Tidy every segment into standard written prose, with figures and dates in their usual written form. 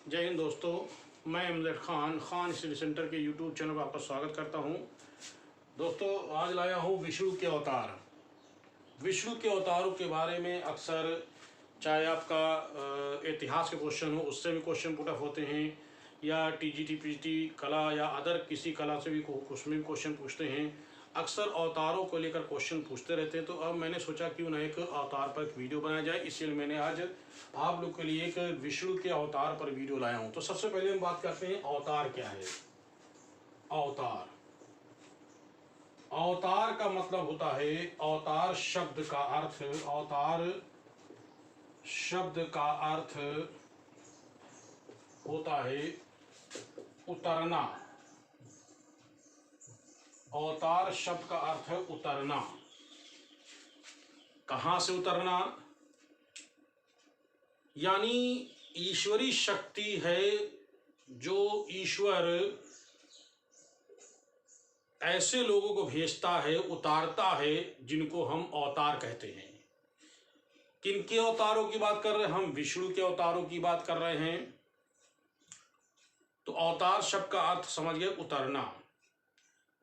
जय हिंद दोस्तों, मैं अमजद खान स्टडी सेंटर के यूट्यूब चैनल पर आपका स्वागत करता हूं। दोस्तों, आज लाया हूं विष्णु के अवतार। विष्णु के अवतारों के बारे में अक्सर चाहे आपका इतिहास के क्वेश्चन हो, उससे भी क्वेश्चन पुट अप होते हैं, या टीजीटी पीजीटी कला या अदर किसी कला से भी उसमें भी क्वेश्चन पूछते हैं। अक्सर अवतारों को लेकर क्वेश्चन पूछते रहते हैं। तो अब मैंने सोचा क्यों ना एक अवतार पर एक वीडियो बनाया जाए, इसलिए मैंने आज आप लोग के लिए एक विष्णु के अवतार पर वीडियो लाया हूं। तो सबसे पहले हम बात करते हैं अवतार क्या है। अवतार अवतार का मतलब होता है, अवतार शब्द का अर्थ होता है उतरना। अवतार शब्द का अर्थ है उतरना। कहां से उतरना? यानी ईश्वरी शक्ति है जो ईश्वर ऐसे लोगों को भेजता है, उतारता है, जिनको हम अवतार कहते हैं। किनके अवतारों की बात कर रहे हैं? हम विष्णु के अवतारों की बात कर रहे हैं। तो अवतार शब्द का अर्थ समझ गए, उतरना।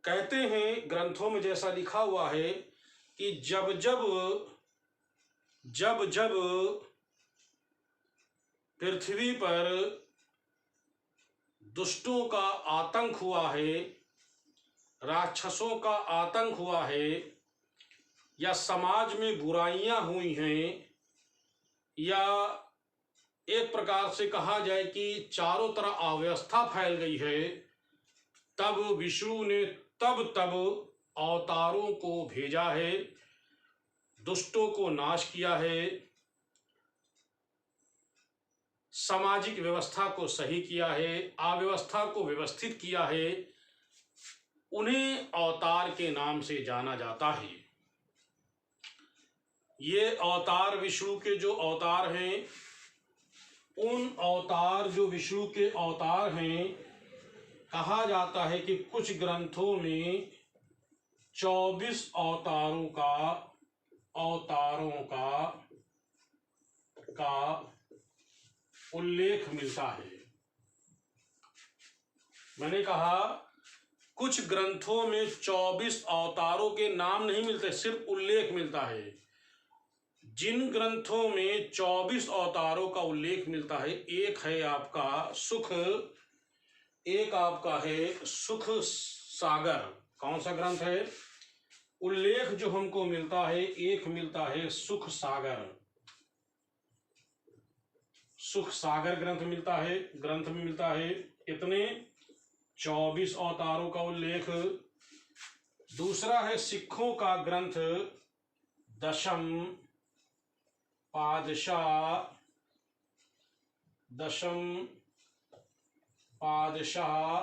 कहते हैं ग्रंथों में जैसा लिखा हुआ है कि जब जब पृथ्वी पर दुष्टों का आतंक हुआ है, राक्षसों का आतंक हुआ है, या समाज में बुराइयां हुई हैं, या एक प्रकार से कहा जाए कि चारों तरफ अव्यवस्था फैल गई है, तब विष्णु ने तब अवतारों को भेजा है, दुष्टों को नाश किया है, सामाजिक व्यवस्था को सही किया है, अव्यवस्था को व्यवस्थित किया है। उन्हें अवतार के नाम से जाना जाता है। ये अवतार विष्णु के जो अवतार हैं, उन अवतार जो विष्णु के अवतार हैं, कहा जाता है कि कुछ ग्रंथों में 24 अवतारों का उल्लेख मिलता है। मैंने कहा कुछ ग्रंथों में 24 अवतारों के नाम नहीं मिलते, सिर्फ उल्लेख मिलता है। जिन ग्रंथों में 24 अवतारों का उल्लेख मिलता है, एक है आपका सुख सागर। कौन सा ग्रंथ है? उल्लेख जो हमको मिलता है, एक मिलता है सुख सागर ग्रंथ मिलता है। ग्रंथ में मिलता है इतने 24 अवतारों का उल्लेख। दूसरा है सिखों का ग्रंथ दशम पादशाह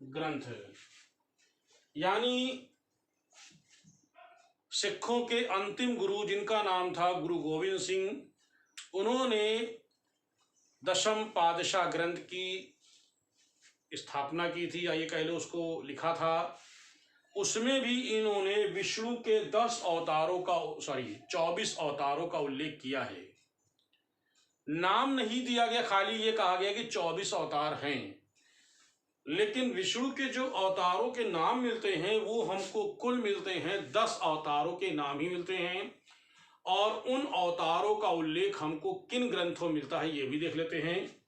ग्रंथ, यानी सिखों के अंतिम गुरु जिनका नाम था गुरु गोविंद सिंह, उन्होंने दशम पादशाह ग्रंथ की स्थापना की थी, या ये कह लो उसको लिखा था। उसमें भी इन्होंने विष्णु के 24 अवतारों का उल्लेख किया है। नाम नहीं दिया गया, खाली ये कहा गया कि 24 अवतार हैं। लेकिन विष्णु के जो अवतारों के नाम मिलते हैं, वो हमको कुल मिलते हैं 10 अवतारों के नाम ही मिलते हैं। और उन अवतारों का उल्लेख हमको किन ग्रंथों मिलता है, ये भी देख लेते हैं।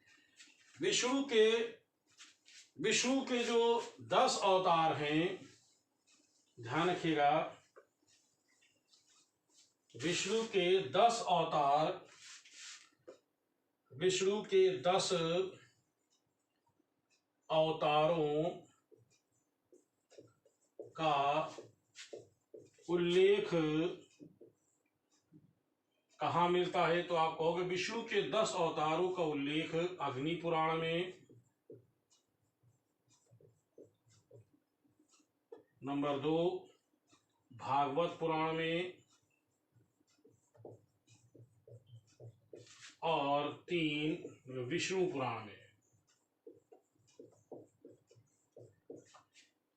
विष्णु के जो 10 अवतार हैं, ध्यान रखिएगा, विष्णु के 10 अवतारों का उल्लेख कहाँ मिलता है? तो आप कहोगे विष्णु के 10 अवतारों का उल्लेख अग्नि पुराण में, नंबर 2 भागवत पुराण में, और 3 विष्णु पुराण में।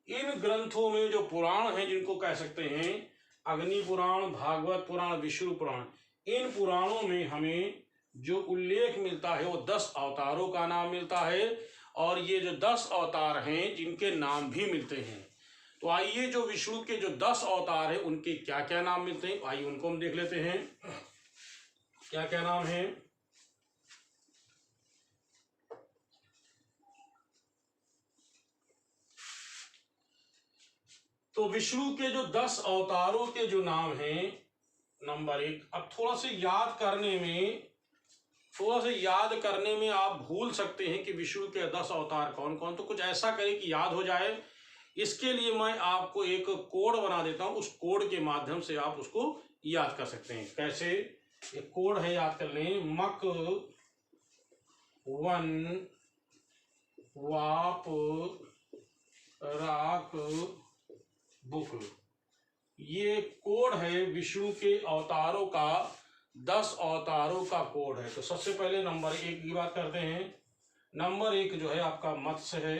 इन ग्रंथों में जो पुराण हैं, जिनको कह सकते हैं अग्नि पुराण, भागवत पुराण, विष्णु पुराण, इन पुराणों में हमें जो उल्लेख मिलता है वो 10 अवतारों का नाम मिलता है, और ये जो 10 अवतार हैं जिनके नाम भी मिलते हैं। तो आइए जो विष्णु के जो 10 अवतार हैं उनके क्या क्या नाम मिलते हैं, आइए उनको हम देख लेते हैं क्या क्या नाम है। तो विष्णु के जो 10 अवतारों के जो नाम हैं, नंबर 1, अब थोड़ा से याद करने में आप भूल सकते हैं कि विष्णु के 10 अवतार कौन कौन, तो कुछ ऐसा करें कि याद हो जाए। इसके लिए मैं आपको एक कोड बना देता हूं, उस कोड के माध्यम से आप उसको याद कर सकते हैं। कैसे? एक कोड है, याद कर लें, मक 1 वाप राक बुक। ये कोड है विष्णु के अवतारों का, 10 अवतारों का कोड है। तो सबसे पहले नंबर 1 की बात करते हैं। नंबर 1 जो है आपका मत्स्य है,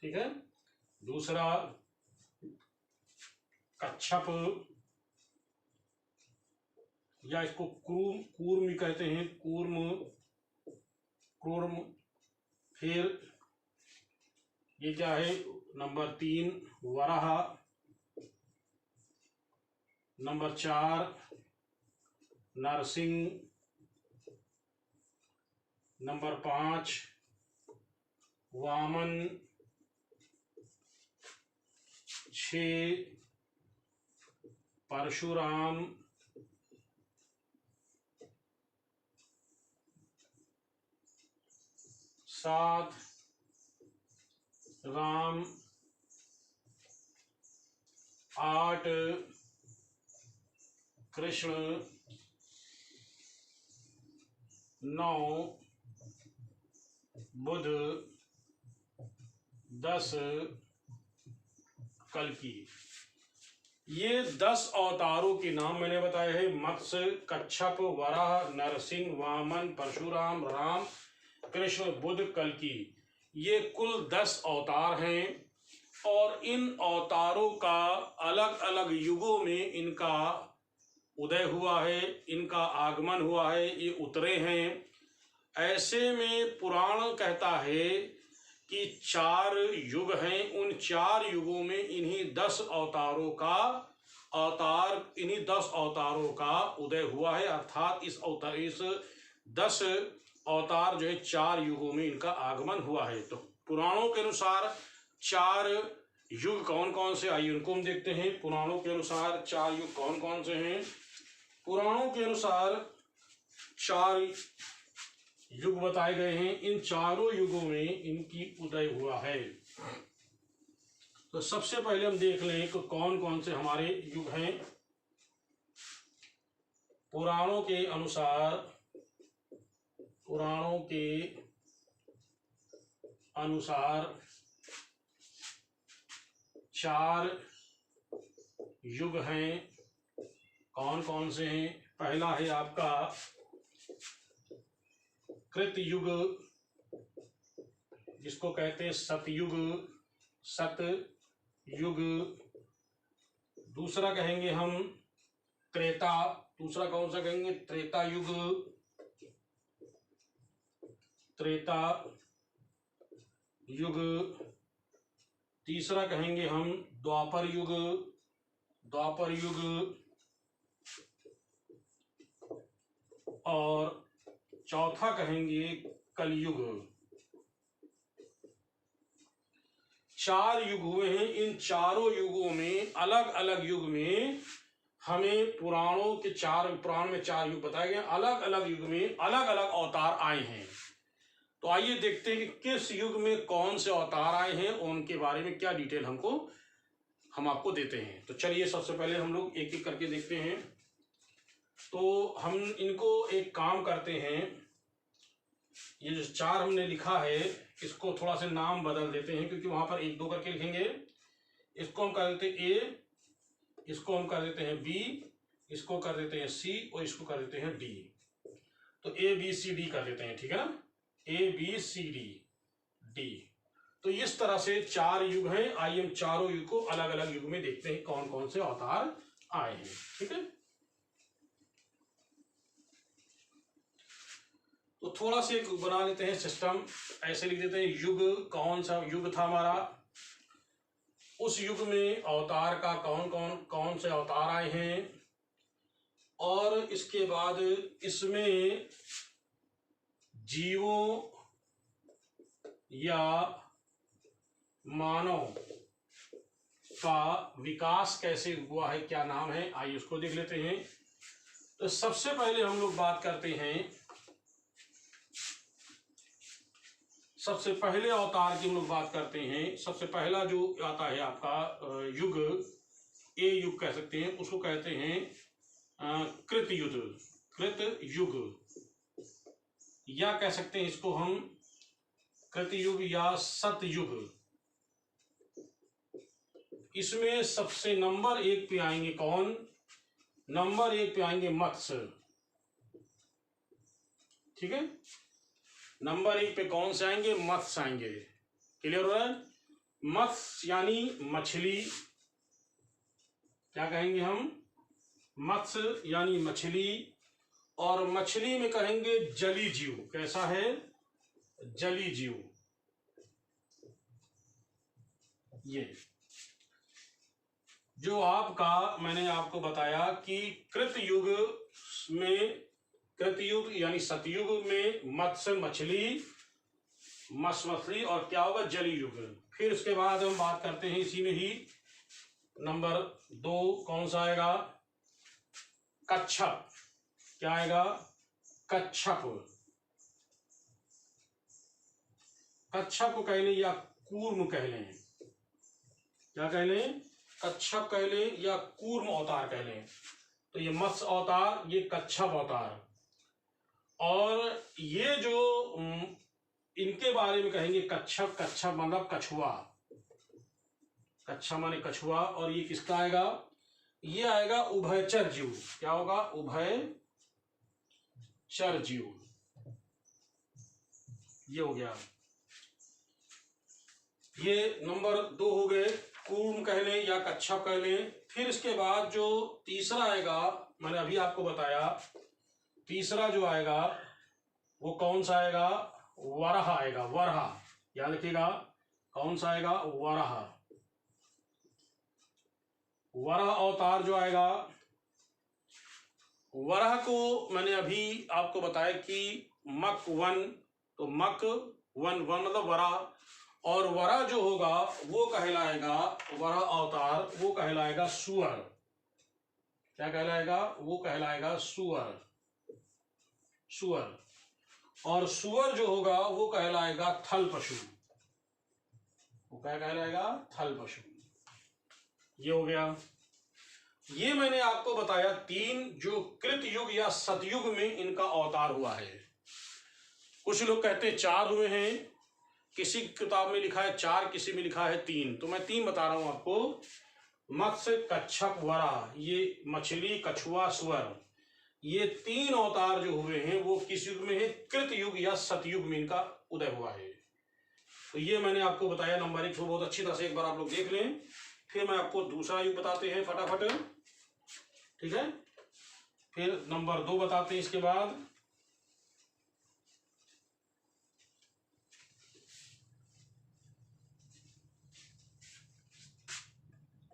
ठीक है। दूसरा कच्छप, या इसको कूर्म कहते हैं, कूर्म। फिर ये क्या है, number 3 Varaha. Number 4 Narasimha. Number 5 Vamana. 6 Parashurama. 7 Ram. 8 Krishna. 9 Buddha. 10 कल्कि। ये 10 अवतारों के नाम मैंने बताए हैं, मत्स्य, कच्छप, वराह, नरसिंह, वामन, परशुराम, राम, कृष्ण, बुध, कल्कि। ये कुल 10 अवतार हैं, और इन अवतारों का अलग अलग युगों में इनका उदय हुआ है, इनका आगमन हुआ है, ये उतरे हैं। ऐसे में पुराण कहता है कि 4 युग हैं, उन 4 युगों में इन्हीं 10 अवतारों का उदय हुआ है। अर्थात इस 10 अवतार जो है 4 युगों में इनका आगमन हुआ है। तो पुराणों के अनुसार 4 युग कौन कौन से, आइए उनको हम देखते हैं। पुराणों के अनुसार 4 युग कौन कौन से हैं। पुराणों के अनुसार 4 युग बताए गए हैं, इन चारों युगों में इनकी उदय हुआ है। तो सबसे पहले हम देख लें कि कौन कौन से हमारे युग हैं। पुराणों के अनुसार 4 युग हैं। कौन कौन से हैं? पहला है आपका कृतयुग, जिसको कहते हैं सतयुग। दूसरा कहेंगे हम त्रेता। दूसरा कौन सा कहेंगे? त्रेता युग। तीसरा कहेंगे हम द्वापर युग। और चौथा कहेंगे कलयुग। 4 युग हुए हैं। इन चारों युगों में, अलग अलग युग में, हमें पुराण में 4 युग बताए गए, अलग अलग युग में अलग अलग अवतार आए हैं। तो आइए देखते हैं कि किस युग में कौन से अवतार आए हैं और उनके बारे में क्या डिटेल हम आपको देते हैं। तो चलिए सबसे पहले हम लोग एक एक करके देखते हैं। तो हम इनको एक काम करते हैं, ये जो 4 हमने लिखा है इसको थोड़ा सा नाम बदल देते हैं, क्योंकि वहां पर 1 2 करके लिखेंगे। इसको हम कर देते हैं A, इसको हम कर देते हैं B, इसको कर देते हैं C, और इसको कर देते हैं D। तो ABCD कर देते हैं, ठीक है ना, ABCD। तो इस तरह से 4 युग हैं। आइए हम चारों युग को अलग अलग युग में देखते हैं कौन कौन से अवतार आए हैं, ठीक है। तो थोड़ा सा एक बना लेते हैं सिस्टम, ऐसे लिख देते हैं युग, कौन सा युग था हमारा, उस युग में अवतार का कौन से अवतार आए हैं, और इसके बाद इसमें जीवों या मानव का विकास कैसे हुआ है, क्या नाम है, आइए उसको देख लेते हैं। तो सबसे पहले हम लोग बात करते हैं, सबसे पहले अवतार की हम लोग बात करते हैं। सबसे पहला जो आता है आपका युग, ए युग कह सकते हैं, उसको कहते हैं कृत युग, या कह सकते हैं इसको हम कृतयुग या सतयुग। इसमें सबसे नंबर 1 पे आएंगे कौन, नंबर 1 पे आएंगे मत्स्य, ठीक है। नंबर 1 पे कौन से आएंगे, मत्स्य आएंगे, क्लियर हो रहा है। मत्स्य यानी मछली, क्या कहेंगे हम, मत्स्य यानी मछली, और मछली में कहेंगे जली जीव, कैसा है, जली जीव। ये जो आपका मैंने आपको बताया कि कृतयुग में, कृतयुग यानी सतयुग में मत्स्य मछली, मछली, और क्या होगा, जली युग। फिर उसके बाद हम बात करते हैं इसी में ही नंबर 2 कौन सा आएगा, कच्छप, क्या आएगा, कच्छप। कच्छप को कह लें या कूर्म कह लें, क्या कह लें, कच्छप कह लें या कूर्म अवतार कह लें। तो ये मत्स्य अवतार, ये कच्छप अवतार, और ये जो इनके बारे में कहेंगे कच्छप, कच्छप मतलब कछुआ, कच्छप माने कछुआ, और ये किसका आएगा, ये आएगा उभयचर जीव, क्या होगा, उभयचर जीव। ये हो गया, ये नंबर 2 हो गए, कूर्म कह लें या कच्छप कह लें। फिर इसके बाद जो तीसरा आएगा, मैंने अभी आपको बताया, तीसरा जो आएगा वो कौन सा आएगा, वराह आएगा, वराह, याद रखिएगा, कौन सा आएगा, वराह। वराह अवतार जो आएगा, वराह को मैंने अभी आपको बताया कि मक वन, तो मक वन मतलब वराह, और वराह जो होगा वो कहलाएगा, वराह अवतार वो कहलाएगा सुअर, क्या कहलाएगा, वो कहलाएगा सुअर, सुअर। और सुअर जो होगा वो कहलाएगा थल पशु, वो क्या कहलाएगा, थल पशु। ये हो गया, ये मैंने आपको बताया 3 जो कृत युग या सतयुग में इनका अवतार हुआ है। कुछ लोग कहते हैं 4 हुए हैं, किसी किताब में लिखा है 4, किसी में लिखा है 3, तो मैं 3 बता रहा हूं आपको। मत्स्य, कच्छप, वराह, ये मछली, कछुआ, सुअर, ये 3 अवतार जो हुए हैं वो किस युग में है, कृत युग या सतयुग में इनका उदय हुआ है। तो ये मैंने आपको बताया नंबर 1 को बहुत अच्छी तरह से एक बार आप लोग देख लें, फिर मैं आपको दूसरा युग बताते हैं फटाफट, ठीक है। फिर नंबर 2 बताते हैं इसके बाद।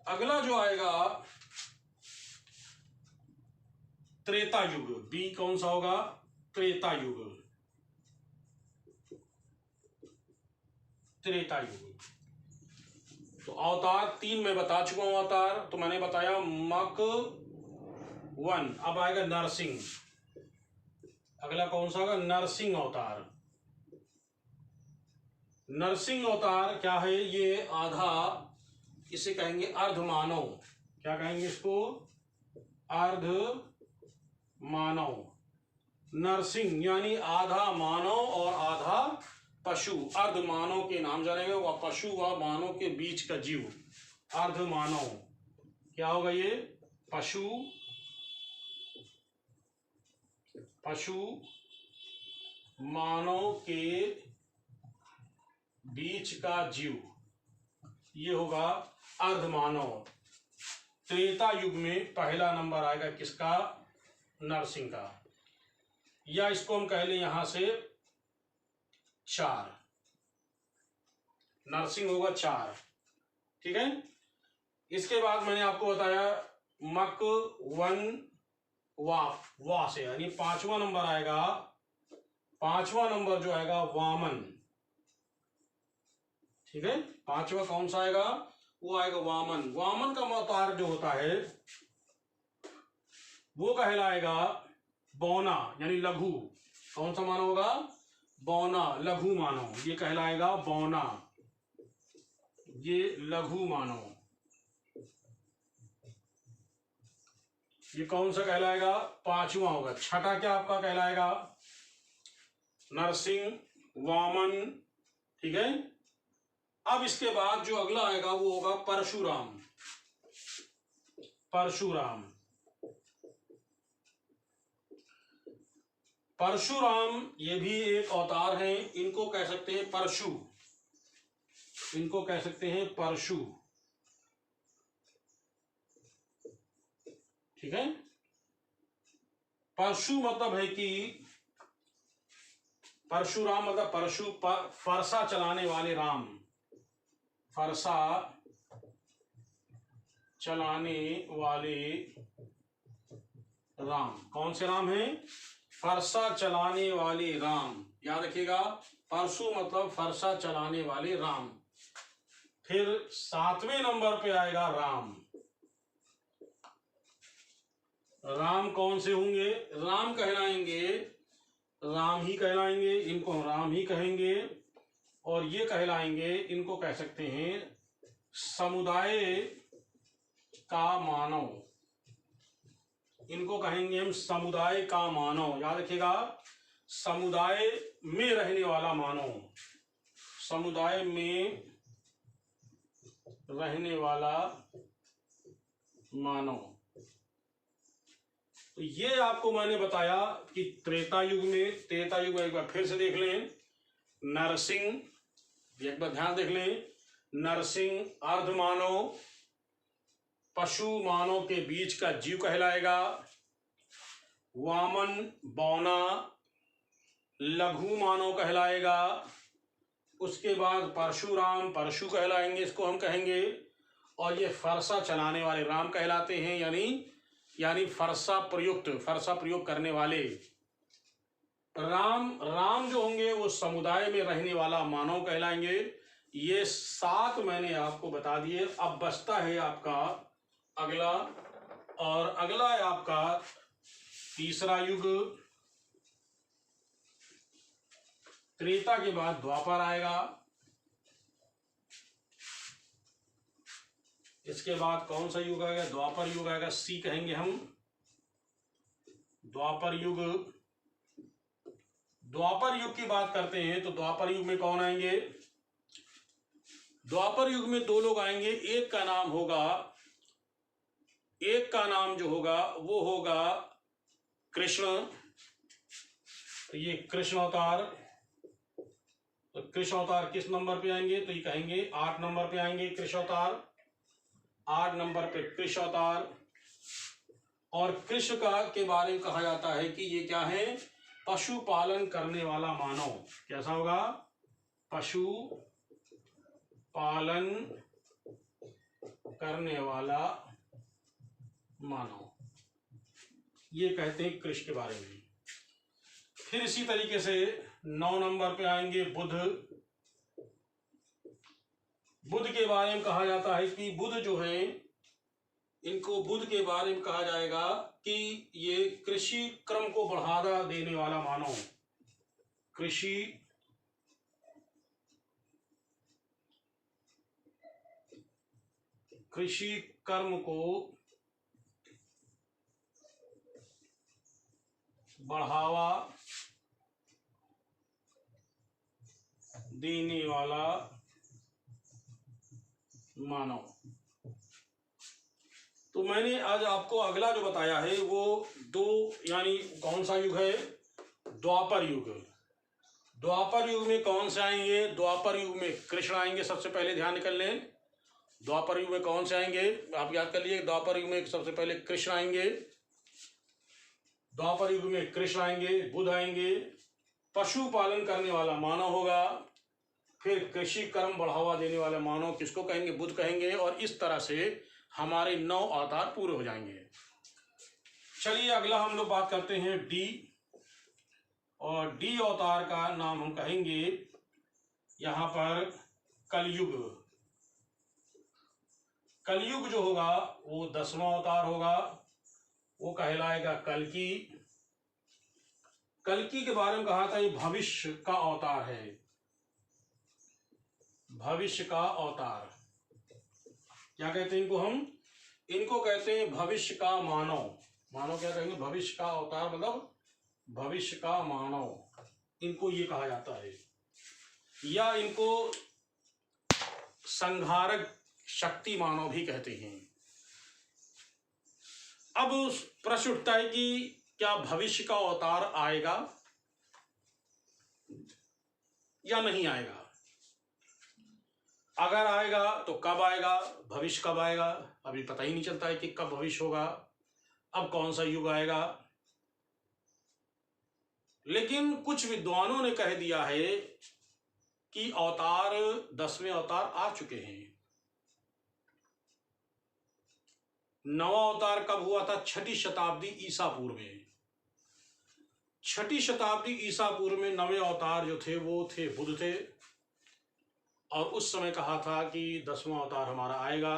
अगला जो आएगा त्रेता युग, बी कौन सा होगा, त्रेता युग, त्रेता युग। तो अवतार 3 मैं बता चुका हूं अवतार, तो मैंने बताया मक 1, अब आएगा नरसिंह, अगला कौन सा होगा, नरसिंह अवतार। नरसिंह अवतार क्या है, ये आधा, इसे कहेंगे अर्ध मानव, क्या कहेंगे इसको, अर्ध मानव। नरसिंह यानी आधा मानव और आधा पशु, अर्ध मानव के नाम जानेंगे, वह पशु व मानव के बीच का जीव, अर्ध मानव, क्या होगा ये, पशु, पशु मानव के बीच का जीव, ये होगा अर्ध मानव। त्रेता युग में पहला नंबर आएगा किसका, नरसिंह का। या इसको हम कह लें यहां से 4, नरसिंह होगा 4। ठीक है। इसके बाद मैंने आपको बताया मक 1 वा से, यानी 5वां नंबर आएगा, 5वां नंबर जो आएगा वामन। ठीक है, 5वां कौन सा आएगा? वो आएगा वामन। वामन का अवतार जो होता है वो कहलाएगा बौना, यानी लघु। कौन सा मानव होगा? बौना, लघु मानव। ये कहलाएगा बौना, ये लघु मानव। ये कौन सा कहलाएगा? 5वां होगा। छठा क्या आपका कहलाएगा? नरसिंह, वामन। ठीक है। अब इसके बाद जो अगला आएगा वो होगा परशुराम। परशुराम, परशुराम ये भी एक अवतार है। इनको कह सकते हैं परशु, इनको कह सकते हैं परशु। ठीक है। परशु मतलब है कि परशुराम मतलब परशु, फरसा चलाने वाले राम, फरसा चलाने वाले राम। कौन से राम हैं? फरसा चलाने वाले राम। याद रखिएगा, परशु मतलब फरसा चलाने वाले राम। फिर 7वें नंबर पे आएगा राम। राम कौन से होंगे? राम कहलाएंगे, राम ही कहलाएंगे, इनको हम राम ही कहेंगे। और ये कहलाएंगे, इनको कह सकते हैं समुदाय का मानव। इनको कहेंगे हम समुदाय का मानव। याद रखिएगा, समुदाय में रहने वाला मानव, समुदाय में रहने वाला मानव। तो ये आपको मैंने बताया कि त्रेता युग में, त्रेता युग में एक बार फिर से देख लें, नरसिंह, एक बार ध्यान देख लें, नरसिंह अर्ध मानव, पशु मानव के बीच का जीव कहलाएगा। वामन बौना, लघु मानव कहलाएगा। उसके बाद परशुराम, परशु कहलाएंगे, इसको हम कहेंगे। और ये फरसा चलाने वाले राम कहलाते हैं, यानी फरसा प्रयुक्त, फरसा प्रयोग करने वाले राम। राम जो होंगे वो समुदाय में रहने वाला मानव कहलाएंगे। ये 7 मैंने आपको बता दिए। अब बचता है आपका अगला, और अगला है आपका तीसरा युग। त्रेता के बाद द्वापर आएगा। इसके बाद कौन सा युग आएगा? द्वापर युग आएगा, सी कहेंगे हम, द्वापर युग। द्वापर युग की बात करते हैं तो द्वापर युग में कौन आएंगे? द्वापर युग में 2 लोग आएंगे। एक का नाम होगा, एक का नाम जो होगा वो होगा कृष्ण। तो ये कृष्ण अवतार। तो कृष्ण अवतार किस नंबर पे आएंगे? तो ये कहेंगे 8 नंबर पे आएंगे कृष्ण अवतार। 8 नंबर पे कृष्ण अवतार। और कृष्ण का के बारे में कहा जाता है कि ये क्या है? पशुपालन करने वाला मानव। कैसा होगा? पशु पालन करने वाला मानव, ये कहते हैं कृष्ण के बारे में। फिर इसी तरीके से 9 नंबर पे आएंगे बुध। बुध के बारे में कहा जाता है कि बुध जो है, इनको बुध के बारे में कहा जाएगा कि ये कृषि क्रम को बढ़ावा देने वाला मानव। कृषि कर्म को बढ़ावा देने वाला मानव। तो मैंने आज आपको अगला जो बताया है वो 2, यानी कौन सा युग है? द्वापर युग। द्वापर युग में कौन से आएंगे? द्वापर युग में कृष्ण आएंगे। सबसे पहले ध्यान कर लें, द्वापर युग में कौन से आएंगे? आप याद कर लीजिए, द्वापर युग में सबसे पहले कृष्ण आएंगे। द्वापर युग में कृष्ण आएंगे, बुद्ध आएंगे, पशुपालन करने वाला मानव होगा, फिर कृषि कर्म बढ़ावा देने वाले मानव किसको कहेंगे, बुद्ध कहेंगे, और इस तरह से हमारे 9 अवतार पूरे हो जाएंगे। चलिए अगला हम लोग बात करते हैं डी, और डी अवतार का नाम हम कहेंगे यहां पर कलयुग। कलयुग जो होगा वो 10वां अवतार होगा, वो कहलाएगा कल्कि। कल्कि के बारे में कहा था ये भविष्य का अवतार है, भविष्य का अवतार। क्या कहते हैं इनको हम, इनको कहते हैं भविष्य का मानव। मानव क्या कहेंगे, भविष्य का अवतार मतलब भविष्य का मानव, इनको ये कहा जाता है, या इनको संहारक शक्ति मानव भी कहते हैं। अब प्रश्न उठता है कि क्या भविष्य का अवतार आएगा या नहीं आएगा? अगर आएगा तो कब आएगा, भविष्य कब आएगा? अभी पता ही नहीं चलता है कि कब भविष्य होगा, अब कौन सा युग आएगा। लेकिन कुछ विद्वानों ने कह दिया है कि अवतार 10वें अवतार आ चुके हैं। 9वां अवतार कब हुआ था? 6ठी शताब्दी ईसा पूर्व में। 6ठी शताब्दी ईसा पूर्व में 9वें अवतार जो थे वो थे बुद्ध थे, और उस समय कहा था कि 10वां अवतार हमारा आएगा।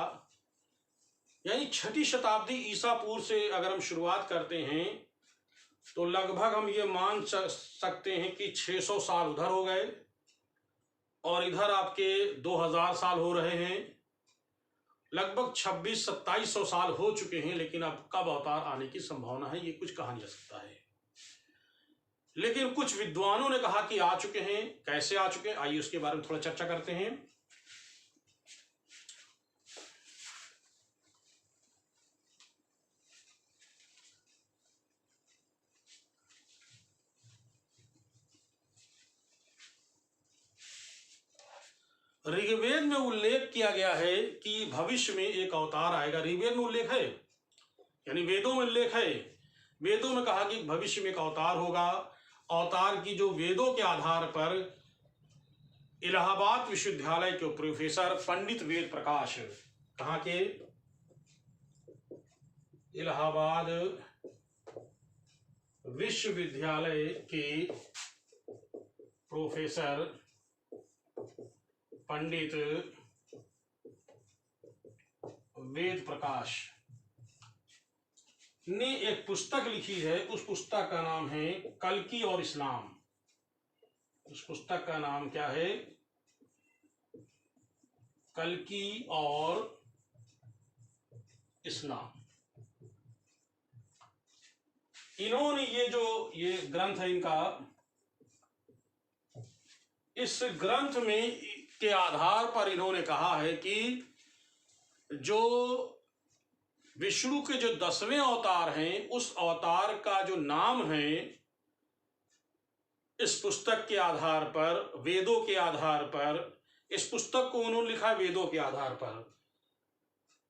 यानी 6ठी शताब्दी ईसा पूर्व से अगर हम शुरुआत करते हैं तो लगभग हम ये मान सकते हैं कि 600 साल उधर हो गए और इधर आपके 2000 साल हो रहे हैं, लगभग 2600-2700 साल हो चुके हैं। लेकिन अब कब अवतार आने की संभावना है ये कुछ कहा नहीं जा सकता है। लेकिन कुछ विद्वानों ने कहा कि आ चुके हैं। कैसे आ चुके हैं, आइए उसके बारे में थोड़ा चर्चा करते हैं। ऋग्वेद में उल्लेख किया गया है कि भविष्य में एक अवतार आएगा। ऋग्वेद में उल्लेख है, यानी वेदों में उल्लेख है। वेदों में कहा कि भविष्य में एक अवतार होगा। अवतार की जो वेदों के आधार पर इलाहाबाद विश्वविद्यालय के प्रोफेसर पंडित वेद प्रकाश, कहाँ के, इलाहाबाद विश्वविद्यालय के प्रोफेसर पंडित वेद प्रकाश ने एक पुस्तक लिखी है। उस पुस्तक का नाम है कल्कि और इस्लाम। उस पुस्तक का नाम क्या है? कल्कि और इस्लाम। इन्होंने ये ग्रंथ है इनका, इस ग्रंथ में के आधार पर इन्होंने कहा है कि जो विष्णु के जो 10वें अवतार हैं उस अवतार का जो नाम है, इस पुस्तक के आधार पर, वेदों के आधार पर, इस पुस्तक को उन्होंने लिखा है वेदों के आधार पर,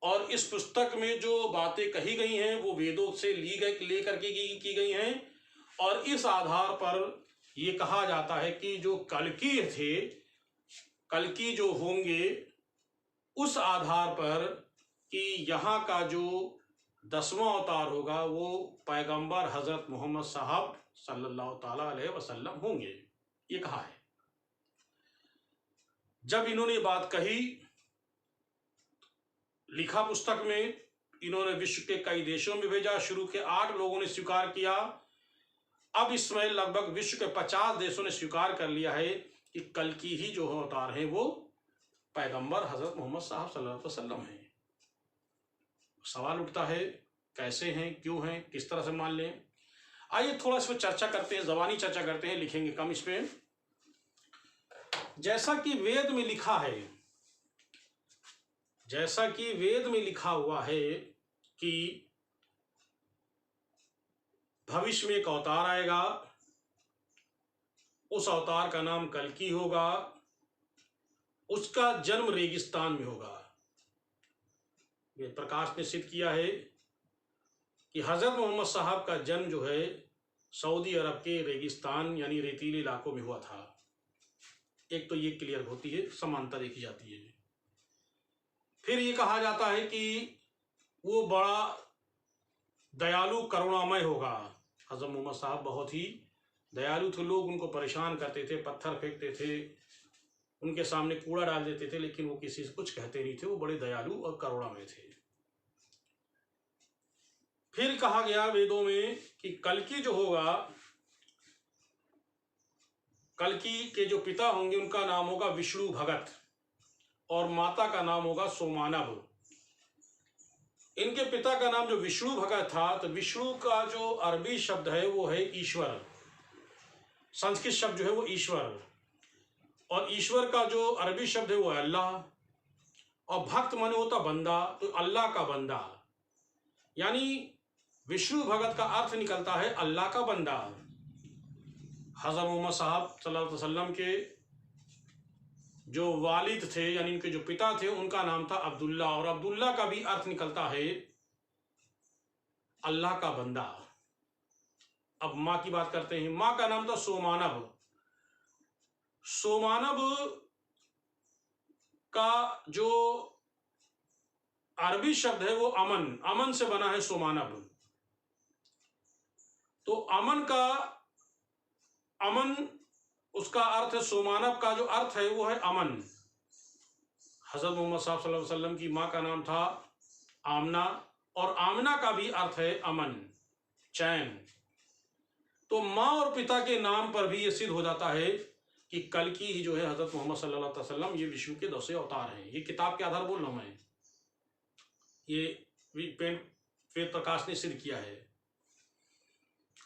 और इस पुस्तक में जो बातें कही गई हैं वो वेदों से लेकर के की गई हैं। और इस आधार पर ये कहा जाता है कि जो कल्कि थे, कल्कि जो होंगे, उस आधार पर कि यहाँ का जो 10वां अवतार होगा वो पैगंबर हजरत मोहम्मद साहब सल्लल्लाहु ताला अलैहि वसल्लम होंगे, ये कहा है। जब इन्होंने ये बात कही, लिखा पुस्तक में, इन्होंने विश्व के कई देशों में भेजा। शुरू के 8 लोगों ने स्वीकार किया। अब इसमें लगभग विश्व के 50 देशों ने स्वीकार कर लिया है कि कल्कि ही जो अवतार हैं वो पैगंबर हजरत मोहम्मद साहब सल्लल्लाहु अलैहि वसल्लम हैं। सवाल उठता है कैसे हैं, क्यों हैं, किस तरह से मान लें। आइए थोड़ा इस पर चर्चा करते हैं, ज़बानी चर्चा करते हैं, लिखेंगे कम इस पे। जैसा कि वेद में लिखा है, जैसा कि वेद में लिखा हुआ है कि भविष्य में एक अवतार आएगा, उस अवतार का नाम कल्कि होगा, उसका जन्म रेगिस्तान में होगा। वेद प्रकाश ने सिद्ध किया है कि हज़रत मोहम्मद साहब का जन्म जो है सऊदी अरब के रेगिस्तान यानी रेतीले इलाकों में हुआ था। एक तो ये क्लियर होती है, समानता देखी जाती है। फिर ये कहा जाता है कि वो बड़ा दयालु करुणामय होगा। हज़रत मोहम्मद साहब बहुत ही दयालु थे, लोग उनको परेशान करते थे, पत्थर फेंकते थे, उनके सामने कूड़ा डाल देते थे, लेकिन वो किसी से कुछ कहते नहीं थे, वो बड़े दयालु और करुणामय थे। फिर कहा गया वेदों में कि कल्कि जो होगा, कल्कि के जो पिता होंगे उनका नाम होगा विष्णु भगत और माता का नाम होगा सोमानभ। इनके पिता का नाम जो विष्णु भगत था, तो विष्णु का जो अरबी शब्द है वो है ईश्वर, संस्कृत शब्द जो है वो ईश्वर, और ईश्वर का जो अरबी शब्द है वो है अल्लाह, और भक्त माने होता बंदा, तो अल्लाह का बंदा, यानी विष्णु भगत का अर्थ निकलता है अल्लाह का बंदा। हज़रत मोहम्मद साहब सल्लल्लाहु अलैहि वसल्लम के जो वालिद थे यानी इनके जो पिता थे उनका नाम था अब्दुल्ला, और अब्दुल्ला का भी अर्थ निकलता है अल्लाह का बंदा। अब माँ की बात करते हैं। माँ का नाम था सोमानभ। सोमानभ का जो अरबी शब्द है वो अमन, अमन से बना है सोमानभ। तो अमन उसका अर्थ है, सोमानभ का जो अर्थ है वो है अमन। हज़रत मोहम्मद साहब सल्लल्लाहु अलैहि वसल्लम की माँ का नाम था आमना, और आमना का भी अर्थ है अमन, चैन। तो माँ और पिता के नाम पर भी ये सिद्ध हो जाता है कि कल्कि ही जो है हज़रत मोहम्मद सल्लल्लाहु अलैहि वसल्लम ये विष्णु के 10 अवतार हैं। ये किताब के आधार बोल रहा हूँ मैं, ये वेद प्रकाश ने सिद्ध किया है।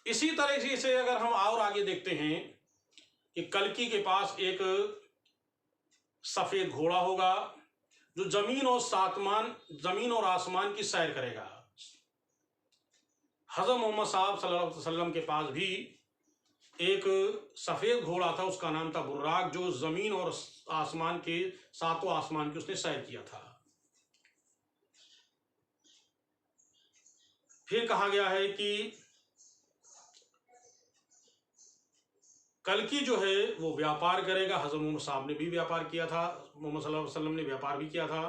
इसी तरह से अगर हम और आगे देखते हैं कि कल्कि के पास एक सफेद घोड़ा होगा जो जमीन और आसमान की सैर करेगा। हज़रत मोहम्मद साहब सल्लल्लाहु अलैहि वसल्लम के पास भी एक सफेद घोड़ा था, उसका नाम था बुर्राक, जो जमीन और आसमान के सातों आसमान की उसने सैर किया था। फिर कहा गया है कि कल्कि जो है वो व्यापार करेगा। हज़रत मोहम्मद साहब ने भी व्यापार किया था, मोहम्मद सल्लल्लाहु अलैहि वसल्लम ने व्यापार भी किया था।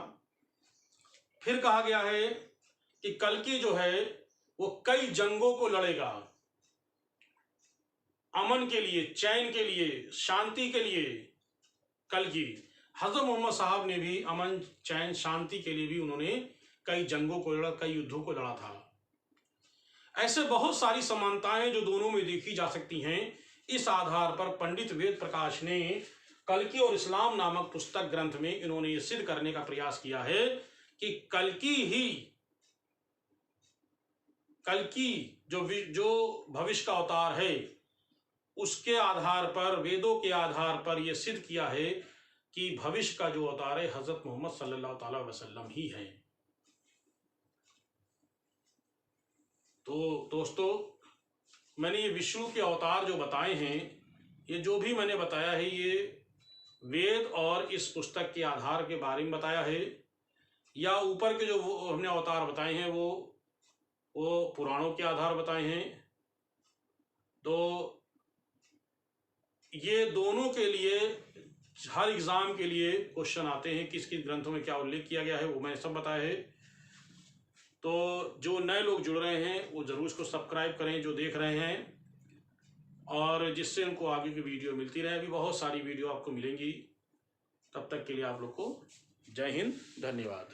फिर कहा गया है कि कल्कि जो है वो कई जंगों को लड़ेगा, अमन के लिए, चैन के लिए, शांति के लिए। कल्कि हज़रत मोहम्मद साहब ने भी अमन, चैन, शांति के लिए भी उन्होंने कई जंगों को लड़ा, कई युद्धों को लड़ा था। ऐसे बहुत सारी समानताएं जो दोनों में देखी जा सकती हैं। इस आधार पर पंडित वेद प्रकाश ने कल्कि और इस्लाम नामक पुस्तक ग्रंथ में इन्होंने ये सिद्ध करने का प्रयास किया है कि कल्कि जो भविष्य का अवतार है, उसके आधार पर, वेदों के आधार पर यह सिद्ध किया है कि भविष्य का जो अवतार है हज़रत मोहम्मद सल्लल्लाहु अलैहि वसल्लम ही है। तो दोस्तों, मैंने ये विष्णु के अवतार जो बताए हैं, ये जो भी मैंने बताया है ये वेद और इस पुस्तक के आधार के बारे में बताया है, या ऊपर के जो हमने अवतार बताए हैं वो पुराणों के आधार बताए हैं। तो ये दोनों के लिए, हर एग्ज़ाम के लिए क्वेश्चन आते हैं, किस किस ग्रंथों में क्या उल्लेख किया गया है, वो मैंने सब बताया है। तो जो नए लोग जुड़ रहे हैं वो ज़रूर इसको सब्सक्राइब करें, जो देख रहे हैं, और जिससे उनको आगे की वीडियो मिलती रहे। अभी बहुत सारी वीडियो आपको मिलेंगी। तब तक के लिए आप लोग को जय हिंद, धन्यवाद।